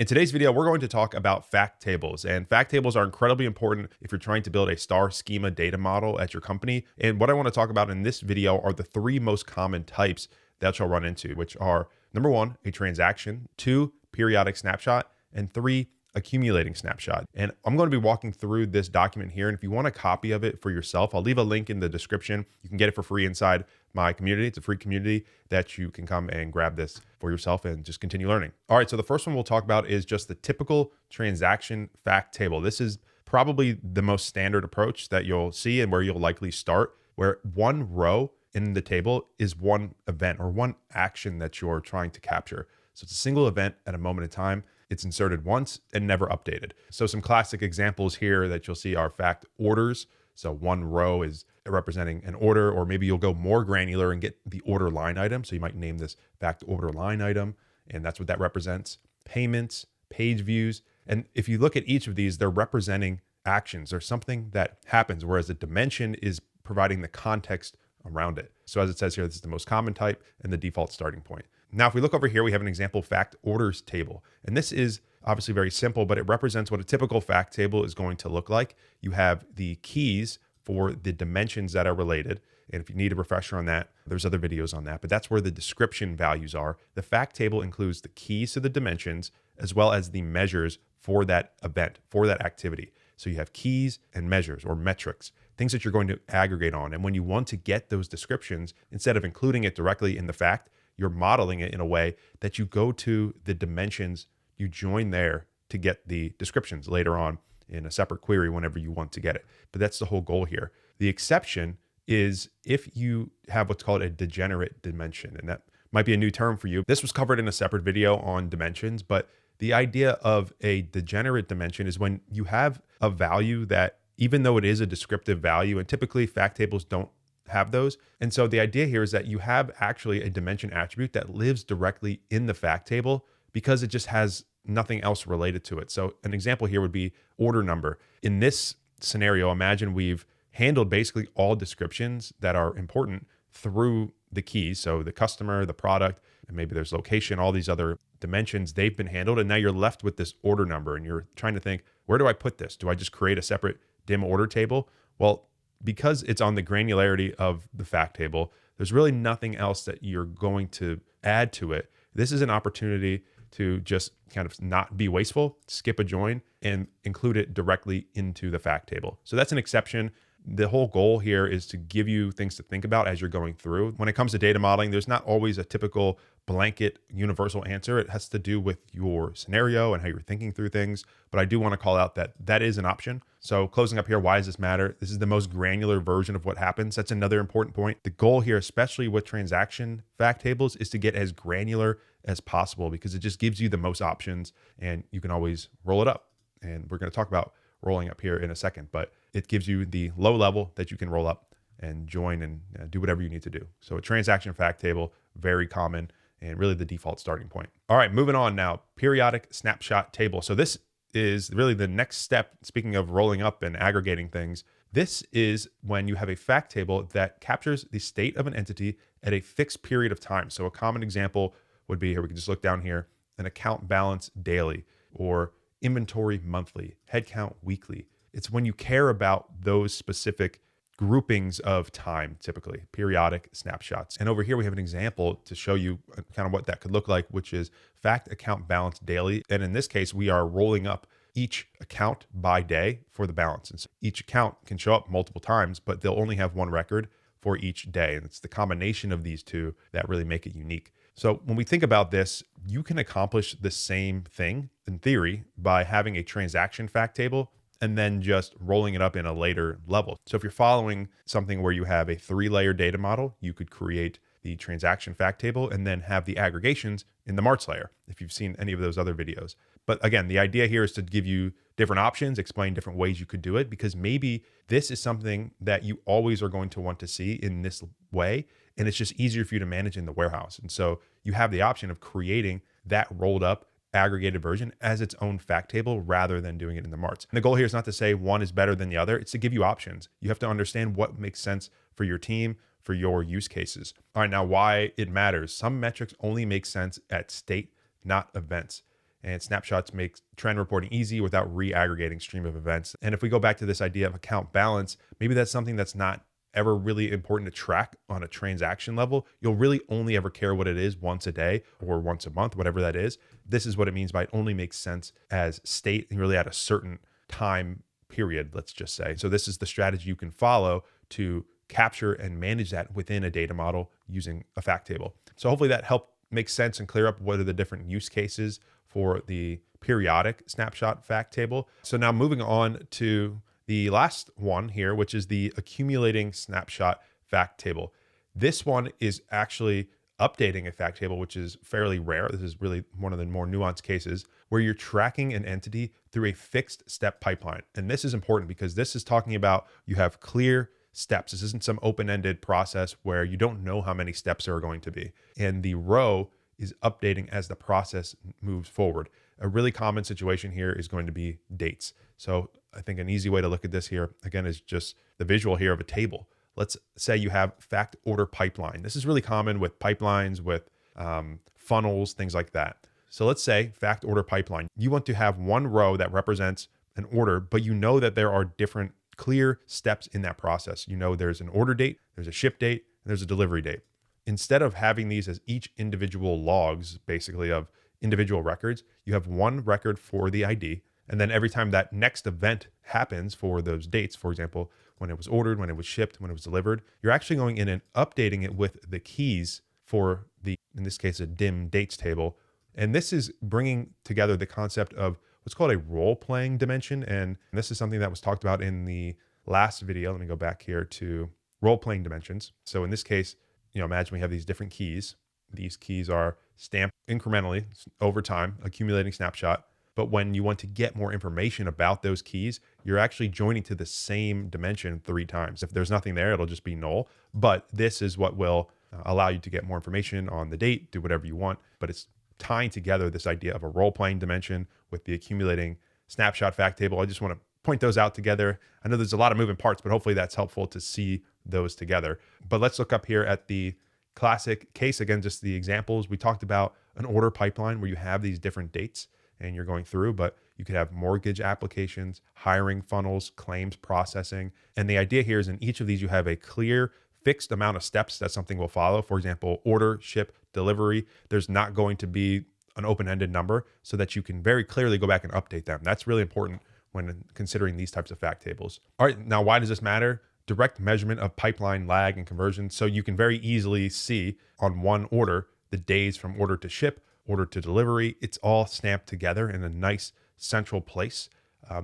In today's video, we're going to talk about fact tables, and fact tables are incredibly important if you're trying to build a star schema data model at your company. And what I want to talk about in this video are the three most common types that you'll run into, which are number one, a transaction, two, periodic snapshot, and three, accumulating snapshot. And I'm going to be walking through this document here. And if you want a copy of it for yourself, I'll leave a link in the description. You can get it for free inside my community. It's a free community that you can come and grab this for yourself and just continue learning. All right, so the first one we'll talk about is just the typical transaction fact table. This is probably the most standard approach that you'll see and where you'll likely start, where one row in the table is one event or one action that you're trying to capture. So it's a single event at a moment in time. It's inserted once and never updated. So some classic examples here that you'll see are fact orders. So one row is representing an order, or maybe you'll go more granular and get the order line item. So you might name this fact order line item, and that's what that represents. Payments, page views. And if you look at each of these, they're representing actions or something that happens, whereas a dimension is providing the context around it. So as it says here, this is the most common type and the default starting point. Now, if we look over here, we have an example fact orders table. And this is obviously very simple, but it represents what a typical fact table is going to look like. You have the keys for the dimensions that are related. And if you need a refresher on that, there's other videos on that, but that's where the description values are. The fact table includes the keys to the dimensions as well as the measures for that event, for that activity. So you have keys and measures or metrics, things that you're going to aggregate on. And when you want to get those descriptions, instead of including it directly in the fact, you're modeling it in a way that you go to the dimensions, you join there to get the descriptions later on in a separate query whenever you want to get it. But that's the whole goal here. The exception is if you have what's called a degenerate dimension, and that might be a new term for you. This was covered in a separate video on dimensions, but the idea of a degenerate dimension is when you have a value that, even though it is a descriptive value, and typically fact tables don't have those. And so the idea here is that you have actually a dimension attribute that lives directly in the fact table because it just has nothing else related to it. So an example here would be order number. In this scenario, imagine we've handled basically all descriptions that are important through the keys. So the customer, the product, and maybe there's location, all these other dimensions, they've been handled. And now you're left with this order number and you're trying to think, where do I put this? Do I just create a separate dim order table? Well, because it's on the granularity of the fact table, there's really nothing else that you're going to add to it. This is an opportunity to just kind of not be wasteful, skip a join, and include it directly into the fact table. So that's an exception. The whole goal here is to give you things to think about as you're going through. When it comes to data modeling, there's not always a typical blanket universal answer. It has to do with your scenario and how you're thinking through things. But I do want to call out that that is an option. So closing up here, why does this matter? This is the most granular version of what happens. That's another important point. The goal here, especially with transaction fact tables, is to get as granular as possible because it just gives you the most options and you can always roll it up. And we're going to talk about rolling up here in a second, but it gives you the low level that you can roll up and join and do whatever you need to do. So a transaction fact table, very common and really the default starting point. All right, moving on now, periodic snapshot table. So this is really the next step. Speaking of rolling up and aggregating things, this is when you have a fact table that captures the state of an entity at a fixed period of time. So a common example would be here, we can just look down here, an account balance daily or inventory monthly, headcount weekly. It's when you care about those specific groupings of time, typically periodic snapshots. And over here, we have an example to show you kind of what that could look like, which is fact account balance daily. And in this case, we are rolling up each account by day for the balance. And so each account can show up multiple times, but they'll only have one record for each day. And it's the combination of these two that really make it unique. So when we think about this, you can accomplish the same thing in theory by having a transaction fact table and then just rolling it up in a later level. So if you're following something where you have a 3-layer data model, you could create the transaction fact table and then have the aggregations in the Marts layer, if you've seen any of those other videos. But again, the idea here is to give you different options, explain different ways you could do it, because maybe this is something that you always are going to want to see in this way. And it's just easier for you to manage in the warehouse. And so you have the option of creating that rolled up aggregated version as its own fact table rather than doing it in the Marts. And the goal here is not to say one is better than the other. It's to give you options. You have to understand what makes sense for your team, for your use cases. All right, now why it matters. Some metrics only make sense at state, not events. And snapshots make trend reporting easy without re-aggregating stream of events. And if we go back to this idea of account balance, maybe that's something that's not ever really important to track on a transaction level. You'll really only ever care what it is once a day or once a month, whatever that is. This is what it means by it only makes sense as state and really at a certain time period, let's just say. So this is the strategy you can follow to capture and manage that within a data model using a fact table. So hopefully that helped make sense and clear up what are the different use cases for the periodic snapshot fact table. So now moving on to the last one here, which is the accumulating snapshot fact table. This one is actually updating a fact table, which is fairly rare. This is really one of the more nuanced cases where you're tracking an entity through a fixed step pipeline. And this is important because this is talking about you have clear steps. This isn't some open-ended process where you don't know how many steps there are going to be. And the row is updating as the process moves forward. A really common situation here is going to be dates. So I think an easy way to look at this here, again, is just the visual here of a table. Let's say you have fact order pipeline. This is really common with pipelines, with funnels, things like that. So let's say fact order pipeline. You want to have one row that represents an order, but you know that there are different clear steps in that process. You know there's an order date, there's a ship date, and there's a delivery date. Instead of having these as each individual logs, basically of individual records, you have one record for the ID. And then every time that next event happens for those dates, for example, when it was ordered, when it was shipped, when it was delivered, you're actually going in and updating it with the keys for the, in this case, a dim dates table. And this is bringing together the concept of what's called a role-playing dimension. And this is something that was talked about in the last video. Let me go back here to role-playing dimensions. So in this case, imagine we have these different keys. These keys are stamped incrementally over time, accumulating snapshot. But when you want to get more information about those keys, you're actually joining to the same dimension 3 times. If there's nothing there, it'll just be null. But this is what will allow you to get more information on the date, do whatever you want. But it's tying together this idea of a role-playing dimension with the accumulating snapshot fact table. I just want to point those out together. I know there's a lot of moving parts, but hopefully that's helpful to see those together. But let's look up here at the classic case. Again, just the examples. We talked about an order pipeline where you have these different dates and you're going through, but you could have mortgage applications, hiring funnels, claims processing. And the idea here is in each of these, you have a clear fixed amount of steps that something will follow. For example, order, ship, delivery. There's not going to be an open-ended number so that you can very clearly go back and update them. That's really important when considering these types of fact tables. All right, now why does this matter? Direct measurement of pipeline lag and conversion. So you can very easily see on one order, the days from order to ship, order to delivery. It's all stamped together in a nice central place.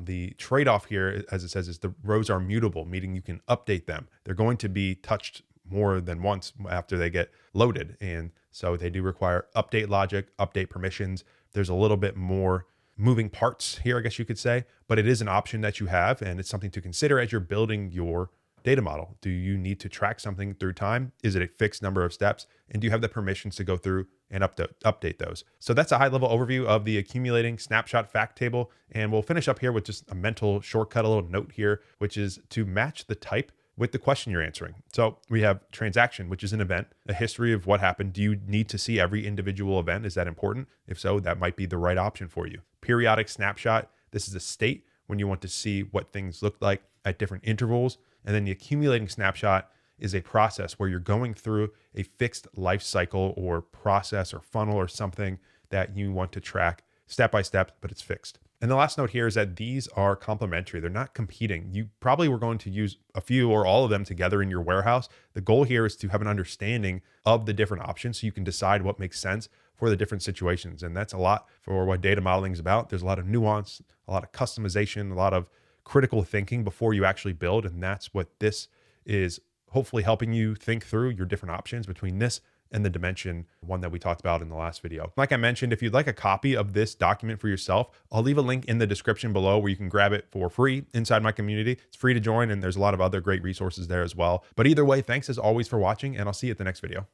The trade-off here, as it says, is the rows are mutable, meaning you can update them. They're going to be touched more than once after they get loaded. And so they do require update logic, update permissions. There's a little bit more moving parts here, I guess you could say, but it is an option that you have, and it's something to consider as you're building your data model. Do you need to track something through time? Is it a fixed number of steps? And do you have the permissions to go through and update those? So that's a high level overview of the accumulating snapshot fact table. And we'll finish up here with just a mental shortcut, a little note here, which is to match the type with the question you're answering. So we have transaction, which is an event, a history of what happened. Do you need to see every individual event? Is that important? If so, that might be the right option for you. Periodic snapshot, this is a state when you want to see what things look like at different intervals. And then the accumulating snapshot is a process where you're going through a fixed life cycle or process or funnel or something that you want to track step by step, but it's fixed. And the last note here is that these are complementary. They're not competing. You probably were going to use a few or all of them together in your warehouse. The goal here is to have an understanding of the different options so you can decide what makes sense for the different situations. And that's a lot for what data modeling is about. There's a lot of nuance, a lot of customization, a lot of critical thinking before you actually build. And that's what this is hopefully helping you think through your different options between this and the dimension one that we talked about in the last video. Like I mentioned, if you'd like a copy of this document for yourself, I'll leave a link in the description below where you can grab it for free inside my community. It's free to join, and there's a lot of other great resources there as well. But either way, thanks as always for watching, and I'll see you at the next video.